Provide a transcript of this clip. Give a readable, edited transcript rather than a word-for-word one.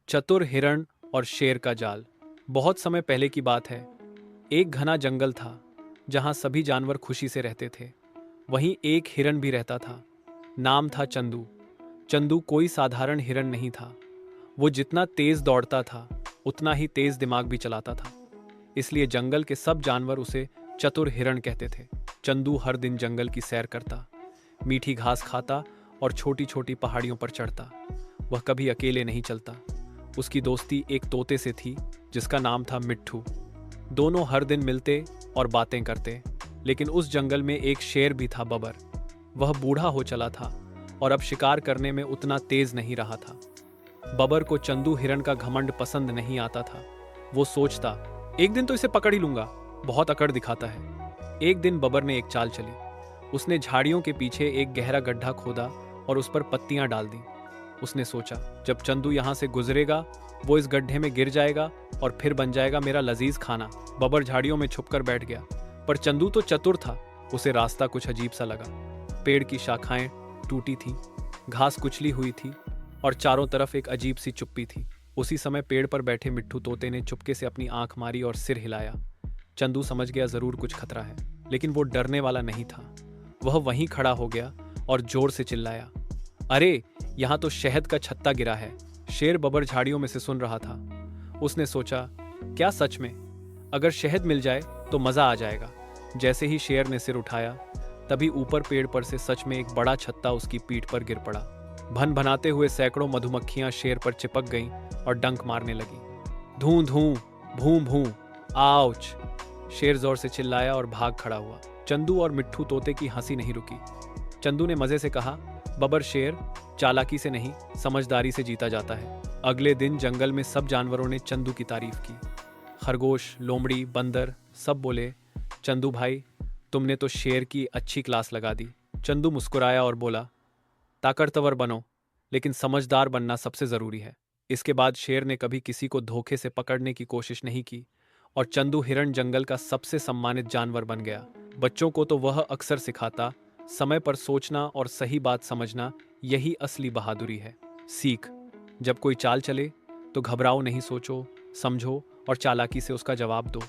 चतुर हिरण और शेर का जाल। बहुत समय पहले की बात है। एक घना जंगल था जहां सभी जानवर खुशी से रहते थे। वहीं एक हिरण भी रहता था। नाम था चंदू। चंदू कोई साधारण हिरण नहीं था। वो जितना तेज दौड़ता था उतना ही तेज दिमाग भी चलाता था। इसलिए जंगल के सब जानवर उसे चतुर हिरण कहते थे। चंदू हर दिन जंगल की सैर करता, मीठी घास खाता और छोटी छोटी पहाड़ियों पर चढ़ता। वह कभी अकेले नहीं चलता। उसकी दोस्ती एक तोते से थी जिसका नाम था मिट्ठू। दोनों हर दिन मिलते और बातें करते। लेकिन उस जंगल में एक शेर भी था, बबर। वह बूढ़ा हो चला था और अब शिकार करने में उतना तेज नहीं रहा था। बबर को चंदू हिरण का घमंड पसंद नहीं आता था। वो सोचता, एक दिन तो इसे पकड़ ही लूंगा, बहुत अकड़ दिखाता है। एक दिन बबर ने एक चाल चली। उसने झाड़ियों के पीछे एक गहरा गड्ढा खोदा और उस पर पत्तियां डाल दी। उसने सोचा, जब चंदू यहां से गुजरेगा वो इस गड्ढे में गिर जाएगा और फिर बन जाएगा मेरा लजीज खाना। बबर झाड़ियों में छुपकर बैठ गया, पर चंदू तो चतुर था। उसे रास्ता कुछ अजीब सा लगा। पेड़ की शाखाएं टूटी थीं, घास कुचली हुई थी और चारों तरफ एक अजीब सी चुप्पी थी। उसी समय पेड़ पर बैठे मिट्ठू तोते ने चुपके से अपनी आंख मारी और सिर हिलाया। चंदू समझ गया जरूर कुछ खतरा है, लेकिन वो डरने वाला नहीं था। वह वहीं खड़ा हो गया और जोर से चिल्लाया, अरे यहाँ तो शहद का छत्ता गिरा है। शेर बबर झाड़ियों में से सुन रहा था। उसने सोचा, क्या सच में? अगर शहद मिल जाए तो मजा आ जाएगा। जैसे ही शेर ने सिर उठाया, तभी ऊपर पेड़ पर से सच में एक बड़ा छत्ता उसकी पीठ पर गिर पड़ा। भन भनाते हुए सैकड़ों मधुमक्खियां शेर पर चिपक गईं और डंक मारने लगी। धूं धूं, भूं भूं, आउच! शेर जोर से चिल्लाया और भाग खड़ा हुआ। चंदू और मिट्ठू तोते की हंसी नहीं रुकी। चंदू ने मजे से कहा, बबर शेर चालाकी से नहीं, समझदारी से जीता जाता है। अगले दिन जंगल में सब जानवरों ने चंदू की तारीफ की। खरगोश, लोमड़ी, बंदर सब बोले, चंदू भाई तुमने तो शेर की अच्छी क्लास लगा दी। चंदू मुस्कुराया और बोला, ताकतवर बनो, लेकिन समझदार बनना सबसे जरूरी है। इसके बाद शेर ने कभी किसी को धोखे से पकड़ने की कोशिश नहीं की और चंदू हिरण जंगल का सबसे सम्मानित जानवर बन गया। बच्चों को तो वह अक्सर सिखाता, समय पर सोचना और सही बात समझना यही असली बहादुरी है। सीख, जब कोई चाल चले तो घबराओ नहीं, सोचो, समझो और चालाकी से उसका जवाब दो।